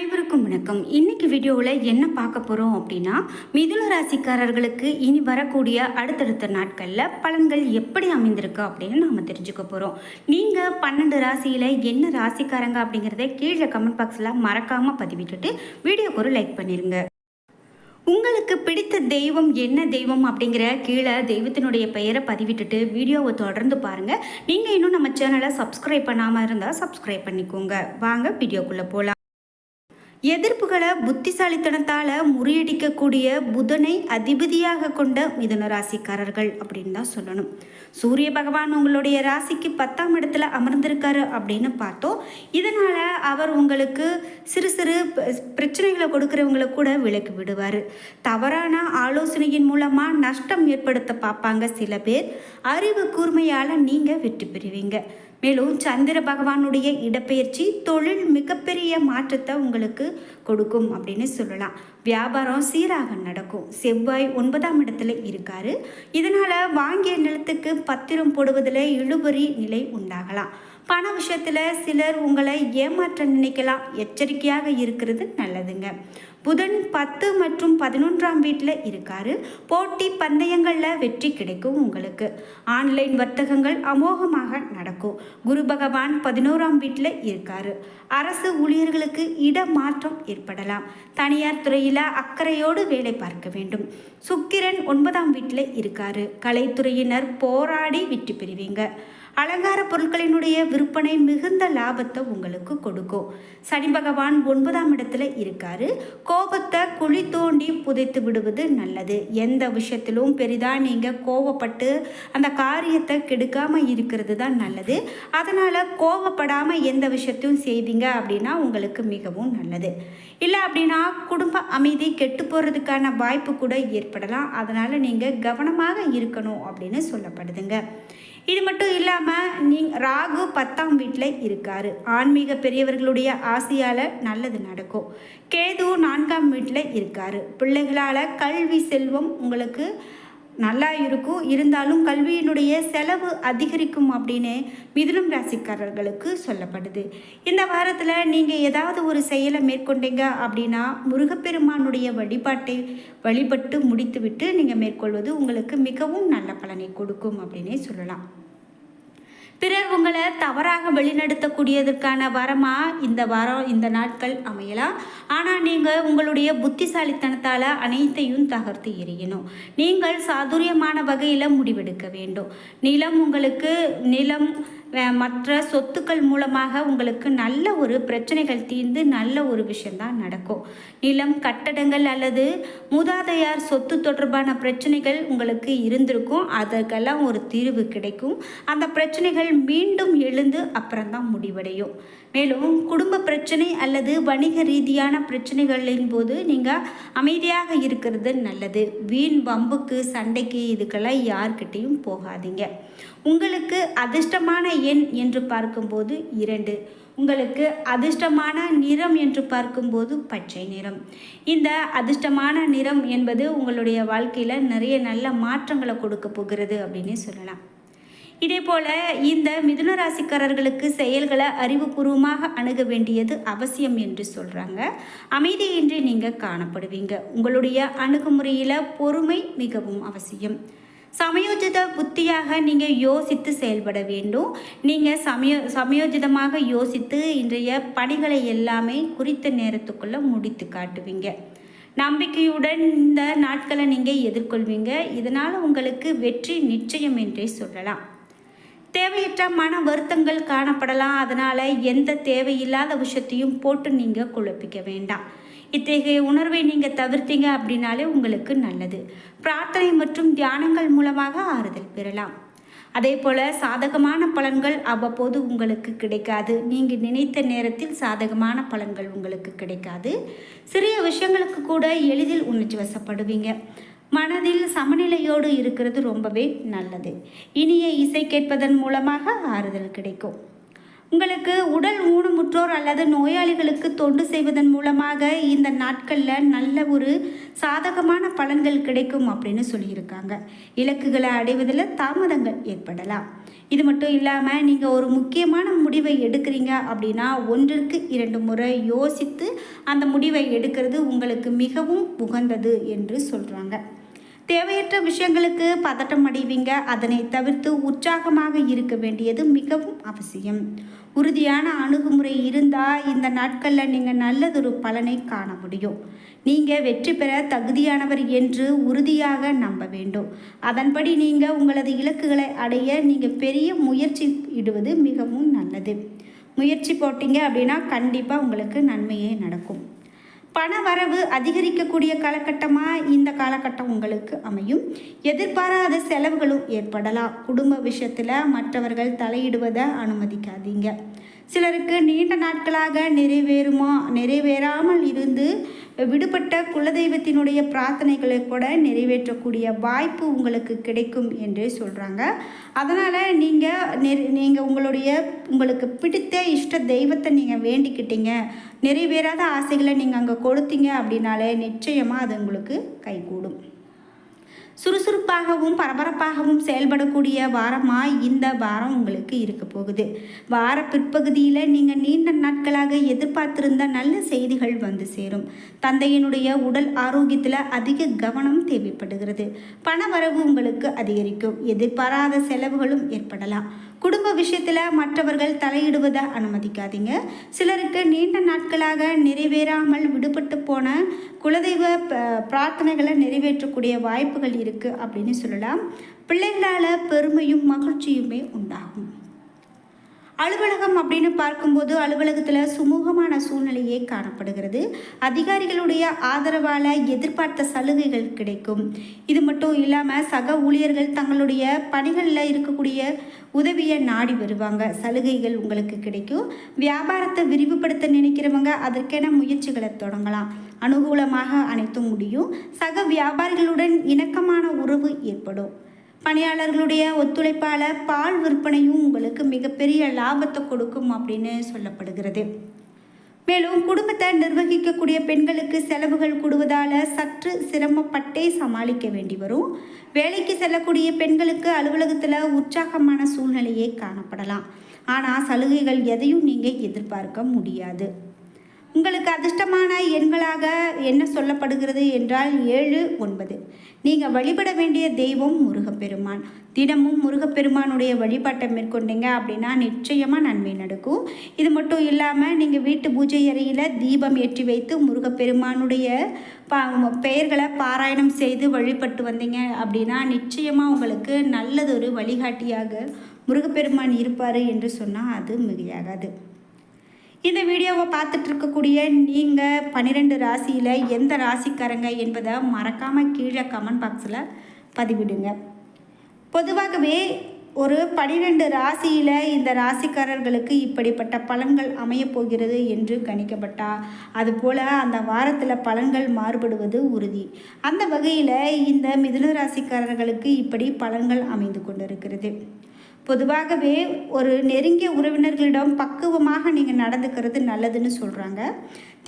அனைவருக்கும் வணக்கம். இன்னைக்கு வீடியோவில் என்ன பார்க்க போகிறோம் அப்படின்னா, மிதுன ராசிக்காரர்களுக்கு இனி வரக்கூடிய அடுத்தடுத்த நாட்களில் பலன்கள் எப்படி அமைந்திருக்கு அப்படின்னு நாம் தெரிஞ்சுக்க போகிறோம். நீங்கள் 12 ராசியில் என்ன ராசிக்காரங்க அப்படிங்கிறத கீழே கமெண்ட் பாக்ஸில் மறக்காமல் பதிவிட்டுட்டு வீடியோக்கு ஒரு லைக் பண்ணிடுங்க. உங்களுக்கு பிடித்த தெய்வம் என்ன தெய்வம் அப்படிங்கிற கீழே தெய்வத்தினுடைய பெயரை பதிவிட்டுட்டு வீடியோவை தொடர்ந்து பாருங்கள். நீங்கள் இன்னும் நம்ம சேனலை சப்ஸ்கிரைப் பண்ணாமல் இருந்தால் சப்ஸ்கிரைப் பண்ணிக்கோங்க. வாங்க வீடியோக்குள்ளே போகலாம். எதிர்ப்புகளை புத்திசாலித்தனத்தால் முறியடிக்கக்கூடிய புதனை அதிபதியாக கொண்ட மிதுன ராசிக்காரர்கள் அப்படின்னு தான் சொல்லணும். சூரிய பகவான் உங்களுடைய ராசிக்கு 10ஆம் இடத்துல அமர்ந்திருக்காரு அப்படின்னு பார்த்தோம். இதனால் அவர் உங்களுக்கு சிறு சிறு பிரச்சனைகளை கொடுக்குறவங்களை கூட விலக்கி விடுவார். தவறான ஆலோசனையின் மூலமாக நஷ்டம் ஏற்படுத்த பார்ப்பாங்க சில பேர். அறிவு கூர்மையால் நீங்கள் வெற்றி பெறுவீங்க. மேலும் சந்திர பகவானுடைய இடப்பெயர்ச்சி தொழில் மிகப்பெரிய மாற்றத்தை உங்களுக்கு கொடுக்கும் அப்படின்னு சொல்லலாம். வியாபாரம் சீராக நடக்கும். செவ்வாய் 9ஆம் இடத்துல இருக்காரு. இதனால் வாங்கிய நிலத்துக்கு பத்திரம் போடுவதில் இழுபறி நிலை உண்டாகலாம். பண விஷயத்தில் சிலர் உங்களை ஏமாற்ற நினைக்கலாம். எச்சரிக்கையாக இருக்கிறது நல்லதுங்க. புதன் 10 மற்றும் 11ஆம் வீட்டில் இருக்காரு. போட்டி பந்தயங்களில் வெற்றி கிடைக்கும் உங்களுக்கு. ஆன்லைன் வர்த்தகங்கள் அமோகமாக நடக்கும். குரு பகவான் 11ஆம் வீட்டில் இருக்காரு. அரசு ஊழியர்களுக்கு இடமாற்றம் ஏற்படலாம். தனியார் துறையில் அக்கறையோடு வேலை பார்க்க வேண்டும். சுக்கிரன் 9ஆம் வீட்டில் இருக்காரு. கலைத்துறையினர் போராடி வெற்றி பெறுவீங்க. அலங்கார பொருட்களினுடைய விற்பனை மிகுந்த லாபத்தை உங்களுக்கு கொடுக்கும். சனி பகவான் 9ஆம் இடத்துல இருக்காரு. கோபத்தை குழி தோண்டி புதைத்து விடுவது நல்லது. எந்த விஷயத்திலும் பெரிதாக நீங்கள் கோவப்பட்டு அந்த காரியத்தை கெடுக்காமல் இருக்கிறது தான் நல்லது. அதனால் கோவப்படாமல் எந்த விஷயத்தையும் செய்வீங்க அப்படின்னா உங்களுக்கு மிகவும் நல்லது. இல்லை அப்படின்னா குடும்ப அமைதி கெட்டு போகிறதுக்கான வாய்ப்பு கூட ஏற்படலாம். அதனால் நீங்கள் கவனமாக இருக்கணும் அப்படின்னு சொல்லப்படுதுங்க. இது மட்டும் இல்லாமல் ராகு 10ஆம் வீட்டில் இருக்கார். ஆன்மீக பெரியவர்களுடைய ஆசையால் நல்லது நடக்கும். கேது 4ஆம் வீட்டில் இருக்கார். பிள்ளைகளால் கல்வி செல்வம் உங்களுக்கு நல்லா இருக்கும். இருந்தாலும் கல்வியினுடைய செலவு அதிகரிக்கும் அப்படின்னு மிதுனம் ராசிக்காரர்களுக்கு சொல்லப்படுது. இந்த வாரத்தில் நீங்கள் ஏதாவது ஒரு செயலை மேற்கொண்டீங்க அப்படின்னா முருகப்பெருமானுடைய வழிபாட்டை வழிபட்டு முடித்துவிட்டு நீங்கள் மேற்கொள்வது உங்களுக்கு மிகவும் நல்ல பலனை கொடுக்கும் அப்படின்னே சொல்லலாம். பிறர் உங்களை தவறாக வழிநடத்தக்கூடியதற்கான வாரமாக இந்த நாட்கள் அமையலாம். ஆனால் நீங்கள் உங்களுடைய புத்திசாலித்தனத்தால் அனைத்தையும் தகர்த்து எறியணும். நீங்கள் சாதுரியமான வகையில் முடிவெடுக்க வேண்டும். நிலம் மற்ற சொத்துக்கள் மூலமாக உங்களுக்கு நல்ல ஒரு பிரச்சனைகள் தீர்ந்து நல்ல ஒரு விஷயந்தான் நடக்கும். நிலம், கட்டடங்கள் அல்லது மூதாதையார் சொத்து தொடர்பான பிரச்சனைகள் உங்களுக்கு இருந்திருக்கும். அதற்கெல்லாம் ஒரு தீர்வு கிடைக்கும். அந்த பிரச்சனைகள் மீண்டும் எழுந்து அப்புறம்தான் முடிவடையும். மேலும் குடும்ப பிரச்சனை அல்லது வணிக ரீதியான பிரச்சனைகளின் போது நீங்கள் அமைதியாக இருக்கிறது நல்லது. வீண் வம்புக்கு சண்டைக்கு இதுக்கெல்லாம் யார்கிட்டையும் போகாதீங்க. உங்களுக்கு அதிர்ஷ்டமான எண் என்று பார்க்கும்போது 2. உங்களுக்கு அதிர்ஷ்டமான நிறம் என்று பார்க்கும்போது பச்சை நிறம். இந்த அதிர்ஷ்டமான நிறம் என்பது உங்களுடைய வாழ்க்கையில் நிறைய நல்ல மாற்றங்களை கொடுக்க போகிறது அப்படின்னு சொல்லலாம். இதே போல் இந்த மிதுன ராசிக்காரர்களுக்கு செயல்களை அறிவுபூர்வமாக அணுக வேண்டியது அவசியம் என்று சொல்கிறாங்க. அமைதியின்றி நீங்கள் காணப்படுவீங்க. உங்களுடைய அணுகுமுறையில் பொறுமை மிகவும் அவசியம். சமயோஜித புத்தியாக நீங்கள் யோசித்து செயல்பட வேண்டும். நீங்கள் சமயோஜிதமாக யோசித்து இன்றைய பணிகளை எல்லாமே குறித்த நேரத்துக்குள்ளே முடித்து காட்டுவீங்க. நம்பிக்கையுடன் இந்த நாட்களை நீங்கள் எதிர்கொள்வீங்க. இதனால் உங்களுக்கு வெற்றி நிச்சயம் என்றே சொல்லலாம். தேவையற்ற மன வருத்தங்கள் காணப்படலாம். அதனால் எந்த தேவையில்லாத விஷயத்தையும் போட்டு நீங்கள் குழப்பிக்க வேண்டாம். இத்தகைய உணர்வை நீங்கள் தவிர்த்தீங்க அப்படின்னாலே உங்களுக்கு நல்லது. பிரார்த்தனை மற்றும் தியானங்கள் மூலமாக ஆறுதல் பெறலாம். அதே போல் சாதகமான பலன்கள் அவ்வப்போது உங்களுக்கு கிடைக்காது. நீங்கள் நினைத்த நேரத்தில் சாதகமான பலன்கள் உங்களுக்கு கிடைக்காது. சிறிய விஷயங்களுக்கு கூட எளிதில் உணர்ச்சி வசப்படுவீங்க. மனதில் சமநிலையோடு இருக்கிறது ரொம்பவே நல்லது. இனிய இசை கேட்பதன் மூலமாக ஆறுதல் கிடைக்கும். உங்களுக்கு உடல் ஊனமுற்றோர் அல்லது நோயாளிகளுக்கு தொண்டு செய்வதன் மூலமாக இந்த நாட்களில் நல்ல ஒரு சாதகமான பலன்கள் கிடைக்கும் அப்படின்னு சொல்லியிருக்காங்க. இலக்குகளை அடைவதில் தாமதங்கள் ஏற்படலாம். இது மட்டும் இல்லாமல் நீங்கள் ஒரு முக்கியமான முடிவை எடுக்கிறீங்க அப்படின்னா 1க்கு 2 முறை யோசித்து அந்த முடிவை எடுக்கிறது உங்களுக்கு மிகவும் உகந்தது என்று சொல்கிறாங்க. தேவையற்ற விஷயங்களுக்கு பதட்டம் அடைவீங்க. அதனை தவிர்த்து உற்சாகமாக இருக்க வேண்டியது மிகவும் அவசியம். உறுதியான அணுகுமுறை இருந்தால் இந்த நாட்களில் நீங்கள் நல்லதொரு பலனை காண முடியும். நீங்கள் வெற்றி பெற தகுதியானவர் என்று உறுதியாக நம்ப வேண்டும். அதன்படி நீங்கள் உங்களது இலக்குகளை அடைய நீங்கள் பெரிய முயற்சி இடுவது மிகவும் நல்லது. முயற்சி போட்டீங்க அப்படின்னா கண்டிப்பாக உங்களுக்கு நன்மையே நடக்கும். பண வரவு அதிகரிக்கக்கூடிய காலகட்டமாக இந்த காலகட்டம் உங்களுக்கு அமையும். எதிர்பாராத செலவுகளும் ஏற்படலாம். குடும்ப விஷயத்தில் மற்றவர்கள் தலையிடுவதை அனுமதிக்காதீங்க. சிலருக்கு நீண்ட நாட்களாக நிறைவேறாமல் இருந்து விடுபட்ட குலதெய்வத்தினுடைய பிரார்த்தனைகளை கூட நிறைவேற்றக்கூடிய வாய்ப்பு உங்களுக்கு கிடைக்கும் என்று சொல்கிறாங்க. அதனால் நீங்கள் உங்களுக்கு பிடித்த இஷ்ட தெய்வத்தை நீங்கள் வேண்டிக்கிட்டீங்க, நிறைவேறாத ஆசைகளை நீங்கள் அங்கே கொடுத்தீங்க அப்படின்னாலே நிச்சயமாக அது உங்களுக்கு கைகூடும். சுறுசுறுப்பாகவும் பரபரப்பாகவும் செயல்படக்கூடிய வாரமாக இந்த வாரம் உங்களுக்கு இருக்க போகுது. வார பிற்பகுதியில் நீங்கள் நீண்ட நாட்களாக எதிர்பார்த்திருந்த நல்ல செய்திகள் வந்து சேரும். தந்தையினுடைய உடல் ஆரோக்கியத்தில் அதிக கவனம் தேவைப்படுகிறது. பண வரவு உங்களுக்கு அதிகரிக்கும். எதிர்பாராத செலவுகளும் ஏற்படலாம். குடும்ப விஷயத்தில் மற்றவர்கள் தலையிடுவதை அனுமதிக்காதீங்க. சிலருக்கு நீண்ட நாட்களாக நிறைவேறாமல் விடுபட்டு போன குலதெய்வ பிரார்த்தனைகளை நிறைவேற்றக்கூடிய வாய்ப்புகள் இருக்குது அப்படின்னு சொல்லலாம். பிள்ளைகளால் பெருமையும் மகிழ்ச்சியுமே உண்டாகும். அலுவலகம் அப்படின்னு பார்க்கும்போது அலுவலகத்தில் சுமூகமான சூழ்நிலையே காணப்படுகிறது. அதிகாரிகளுடைய ஆதரவால் எதிர்பார்த்த சலுகைகள் கிடைக்கும். இது மட்டும் இல்லாமல் சக ஊழியர்கள் தங்களுடைய பணிகளில் இருக்கக்கூடிய உதவியை நாடி வருவாங்க. சலுகைகள் உங்களுக்கு கிடைக்கும். வியாபாரத்தை விரிவுபடுத்த நினைக்கிறவங்க அதற்கென முயற்சிகளை தொடங்கலாம். அனுகூலமாக அனைத்தும் முடியும். சக வியாபாரிகளுடன் இணக்கமான உறவு ஏற்படும். பணியாளர்களுடைய ஒத்துழைப்பால் பால் விற்பனையும் உங்களுக்கு மிகப்பெரிய லாபத்தை கொடுக்கும் அப்படின்னு சொல்லப்படுகிறது. மேலும் குடும்பத்தை நிர்வகிக்கக்கூடிய பெண்களுக்கு செலவுகள் கூடுவதால் சற்று சிரமப்பட்டே சமாளிக்க வேண்டி வரும். வேலைக்கு செல்லக்கூடிய பெண்களுக்கு அலுவலகத்தில் உற்சாகமான சூழ்நிலையே காணப்படலாம். ஆனால் சலுகைகள் எதையும் நீங்கள் எதிர்பார்க்க முடியாது. உங்களுக்கு அதிர்ஷ்டமான எண்களாக என்ன சொல்லப்படுகிறது என்றால் 7, 9. நீங்கள் வழிபட வேண்டிய தெய்வம் முருகப்பெருமான். தினமும் முருகப்பெருமானுடைய வழிபாட்டை மேற்கொண்டீங்க அப்படின்னா நிச்சயமாக நன்மை நடக்கும். இது மட்டும் இல்லாமல் நீங்கள் வீட்டு பூஜை அறையில் தீபம் ஏற்றி வைத்து முருகப்பெருமானுடைய பெயர்களை பாராயணம் செய்து வழிபட்டு வந்தீங்க அப்படின்னா நிச்சயமாக உங்களுக்கு நல்லதொரு வழிகாட்டியாக முருகப்பெருமான் இருப்பார் என்று சொன்னால் அது மிகையாகாது. இந்த வீடியோவை பார்த்துட்டு இருக்கக்கூடிய நீங்கள் 12 ராசியில் எந்த ராசிக்காரங்க என்பதை மறக்காமல் கீழே கமெண்ட் பாக்ஸில் பதிவிடுங்க. பொதுவாகவே ஒரு 12 ராசியில் இந்த ராசிக்காரர்களுக்கு இப்படிப்பட்ட பலன்கள் அமையப்போகிறது என்று கணிக்கப்பட்டால் அதுபோல் அந்த வாரத்தில் பலன்கள் மாறுபடுவது உறுதி. அந்த வகையில் இந்த மிதுன ராசிக்காரர்களுக்கு இப்படி பலன்கள் அமைந்து கொண்டிருக்கிறது. பொதுவாகவே ஒரு நெருங்கிய உறவினர்களிடம் பக்குவமாக நீங்கள் நடந்துக்கிறது நல்லதுன்னு சொல்கிறாங்க.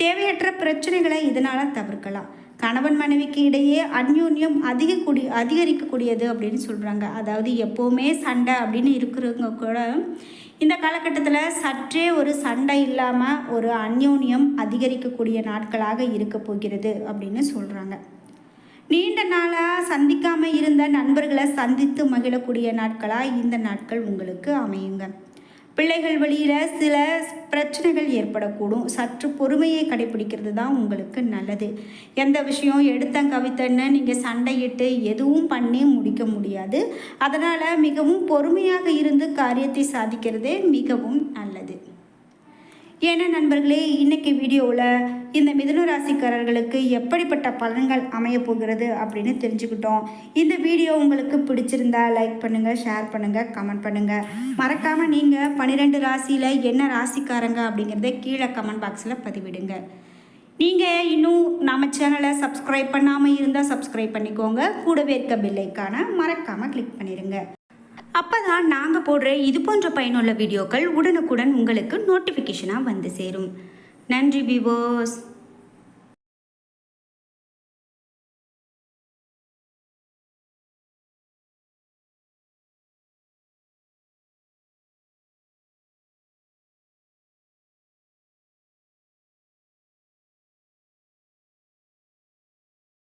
தேவையற்ற பிரச்சனைகளை இதனால் தவிர்க்கலாம். கணவன் மனைவிக்கு இடையே அந்யோன்யம் அதிகரிக்கக்கூடியது அப்படின்னு சொல்கிறாங்க. அதாவது எப்போவுமே சண்டை அப்படின்னு இருக்கிறவங்க கூட இந்த காலகட்டத்தில் சற்றே ஒரு சண்டை இல்லாமல் ஒரு அந்யோன்யம் அதிகரிக்கக்கூடிய நாட்களாக இருக்க போகிறது அப்படின்னு சொல்கிறாங்க. நீண்ட நாளாக சந்திக்காமல் இருந்த நண்பர்களை சந்தித்து மகிழக்கூடிய நாட்களாக இந்த நாட்கள் உங்களுக்கு அமையுங்க. பிள்ளைகள் வழியில் சில பிரச்சனைகள் ஏற்படக்கூடும். சற்று பொறுமையை கடைபிடிக்கிறது தான் உங்களுக்கு நல்லது. எந்த விஷயம் எடுத்தன் கவித்தன்னு நீங்கள் சண்டையிட்டு எதுவும் பண்ணி முடிக்க முடியாது. அதனால் மிகவும் பொறுமையாக இருந்து காரியத்தை சாதிக்கிறதே மிகவும் நல்லது. ஏன்னா நண்பர்களே, இன்றைக்கி வீடியோவில் இந்த மிதுன ராசிக்காரர்களுக்கு எப்படிப்பட்ட பலன்கள் அமையப்போகிறது அப்படின்னு தெரிஞ்சுக்கிட்டோம். இந்த வீடியோ உங்களுக்கு பிடிச்சிருந்தா லைக் பண்ணுங்கள், ஷேர் பண்ணுங்கள், கமெண்ட் பண்ணுங்கள். மறக்காமல் நீங்கள் 12 ராசியில் என்ன ராசிக்காரங்க அப்படிங்கிறத கீழே கமெண்ட் பாக்ஸில் பதிவிடுங்க. நீங்கள் இன்னும் நம்ம சேனலை சப்ஸ்கிரைப் பண்ணாமல் இருந்தால் சப்ஸ்கிரைப் பண்ணிக்கோங்க. கூடவே இருக்க பெல் ஐக்கானை மறக்காமல் கிளிக் பண்ணிடுங்க. அப்போ தான் நாங்கள் போடுற இது போன்ற பயனுள்ள வீடியோக்கள் உடனுக்குடன் உங்களுக்கு நோட்டிஃபிகேஷனாக வந்து சேரும். நன்றி வியூவர்ஸ்.